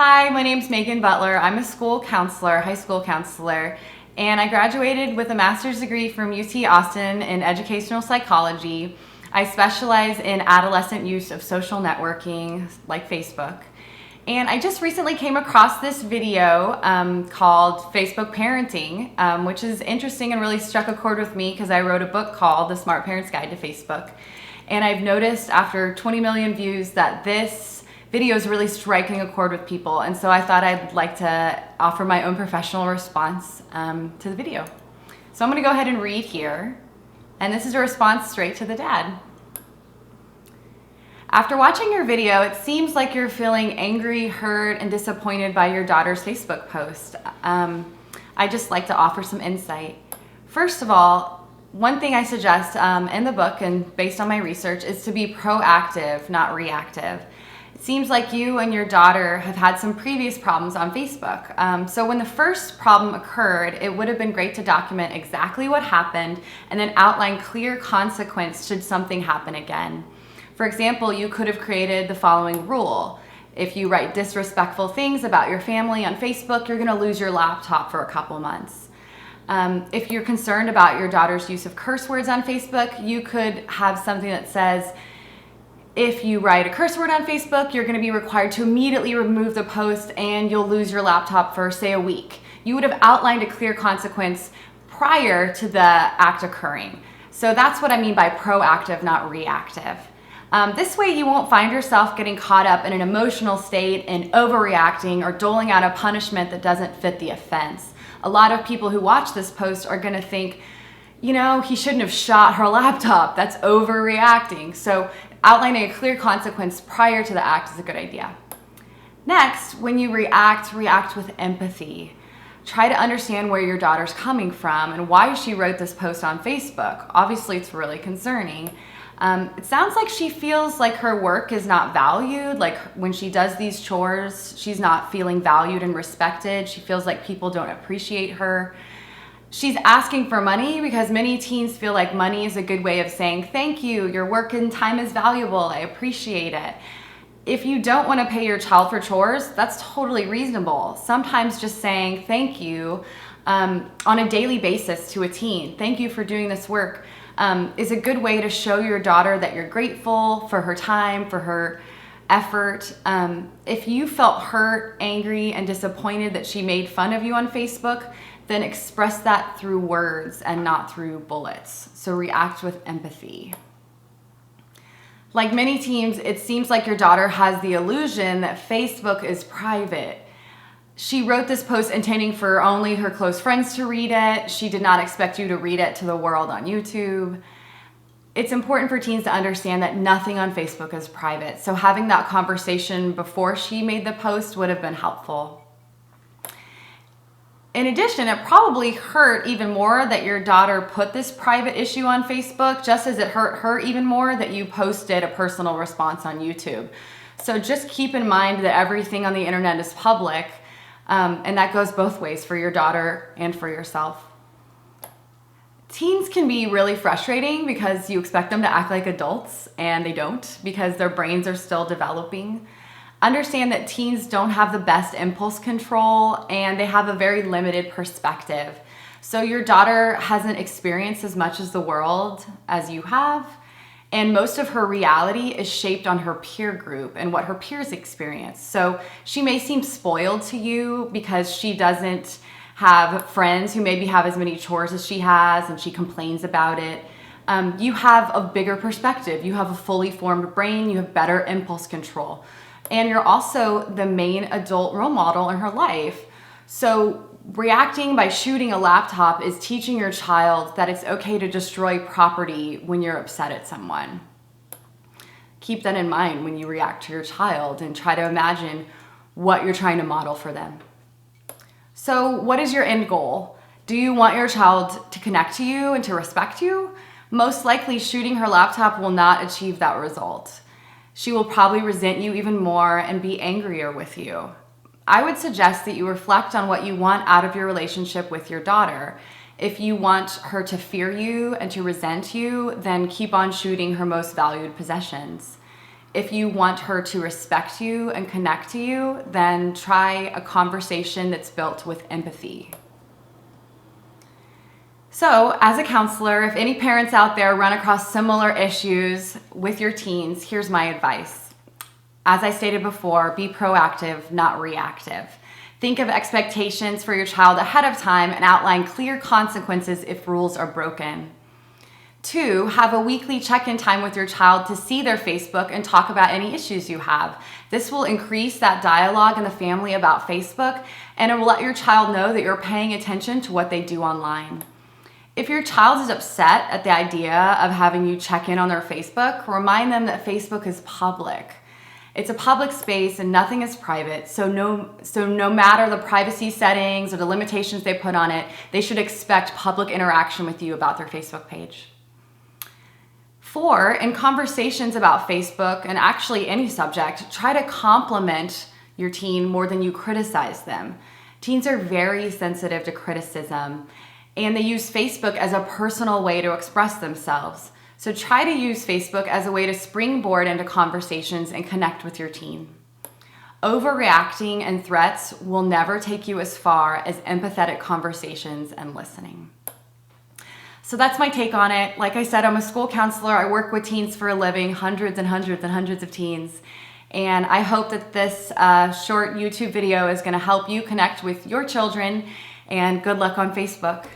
Hi, my name's Megan Butler. I'm a school counselor, high school counselor, and I graduated with a master's degree from UT Austin in educational psychology. I specialize in adolescent use of social networking like Facebook. And I just recently came across this video called Facebook Parenting, which is interesting and really struck a chord with me because I wrote a book called The Smart Parent's Guide to Facebook. And I've noticed after 20 million views that this video is really striking a chord with people. And so I thought I'd like to offer my own professional response to the video. So I'm gonna go ahead and read here. And this is a response straight to the dad. After watching your video, it seems like you're feeling angry, hurt, and disappointed by your daughter's Facebook post. I'd just like to offer some insight. First of all, one thing I suggest in the book and based on my research is to be proactive, not reactive. It seems like you and your daughter have had some previous problems on Facebook. So when the first problem occurred, it would have been great to document exactly what happened and then outline clear consequence should something happen again. For example, you could have created the following rule. If you write disrespectful things about your family on Facebook, you're gonna lose your laptop for a couple months. If you're concerned about your daughter's use of curse words on Facebook, you could have something that says, if you write a curse word on Facebook, you're gonna be required to immediately remove the post and you'll lose your laptop for, say, a week. You would have outlined a clear consequence prior to the act occurring. So that's what I mean by proactive, not reactive. This way you won't find yourself getting caught up in an emotional state and overreacting or doling out a punishment that doesn't fit the offense. A lot of people who watch this post are gonna think, you know, he shouldn't have shot her laptop. That's overreacting. So outlining a clear consequence prior to the act is a good idea. Next, when you react with empathy. Try to understand where your daughter's coming from and why she wrote this post on Facebook. Obviously, it's really concerning. It sounds like she feels like her work is not valued. Like when she does these chores, she's not feeling valued and respected. She feels like people don't appreciate her. She's asking for money because many teens feel like money is a good way of saying, thank you, your work and time is valuable, I appreciate it. If you don't want to pay your child for chores, that's totally reasonable. Sometimes just saying thank you on a daily basis to a teen, thank you for doing this work, is a good way to show your daughter that you're grateful for her time, for her effort. If you felt hurt, angry, and disappointed that she made fun of you on Facebook, then express that through words and not through bullets. So react with empathy. Like many teens, it seems like your daughter has the illusion that Facebook is private. She wrote this post intending for only her close friends to read it. She did not expect you to read it to the world on YouTube. It's important for teens to understand that nothing on Facebook is private. So having that conversation before she made the post would have been helpful. In addition, it probably hurt even more that your daughter put this private issue on Facebook, just as it hurt her even more that you posted a personal response on YouTube. So just keep in mind that everything on the internet is public, and that goes both ways for your daughter and for yourself. Teens can be really frustrating because you expect them to act like adults and they don't because their brains are still developing. Understand that teens don't have the best impulse control and they have a very limited perspective. So your daughter hasn't experienced as much as the world as you have, and most of her reality is shaped on her peer group and what her peers experience. So she may seem spoiled to you because she doesn't have friends who maybe have as many chores as she has and she complains about it. You have a bigger perspective. You have a fully formed brain. You have better impulse control. And you're also the main adult role model in her life. So reacting by shooting a laptop is teaching your child that it's okay to destroy property when you're upset at someone. Keep that in mind when you react to your child and try to imagine what you're trying to model for them. So what is your end goal? Do you want your child to connect to you and to respect you? Most likely shooting her laptop will not achieve that result. She will probably resent you even more and be angrier with you. I would suggest that you reflect on what you want out of your relationship with your daughter. If you want her to fear you and to resent you, then keep on shooting her most valued possessions. If you want her to respect you and connect to you, then try a conversation that's built with empathy. So, as a counselor, if any parents out there run across similar issues with your teens, here's my advice. As I stated before, be proactive, not reactive. Think of expectations for your child ahead of time and outline clear consequences if rules are broken. 2, have a weekly check-in time with your child to see their Facebook and talk about any issues you have. This will increase that dialogue in the family about Facebook, and it will let your child know that you're paying attention to what they do online. If your child is upset at the idea of having you check in on their Facebook, remind them that Facebook is public. It's a public space and nothing is private, so no matter the privacy settings or the limitations they put on it, they should expect public interaction with you about their Facebook page. 4, in conversations about Facebook and actually any subject, try to compliment your teen more than you criticize them. Teens are very sensitive to criticism, and they use Facebook as a personal way to express themselves. So try to use Facebook as a way to springboard into conversations and connect with your teen. Overreacting and threats will never take you as far as empathetic conversations and listening. So that's my take on it. Like I said, I'm a school counselor. I work with teens for a living, hundreds and hundreds and hundreds of teens. And I hope that this short YouTube video is going to help you connect with your children, and good luck on Facebook.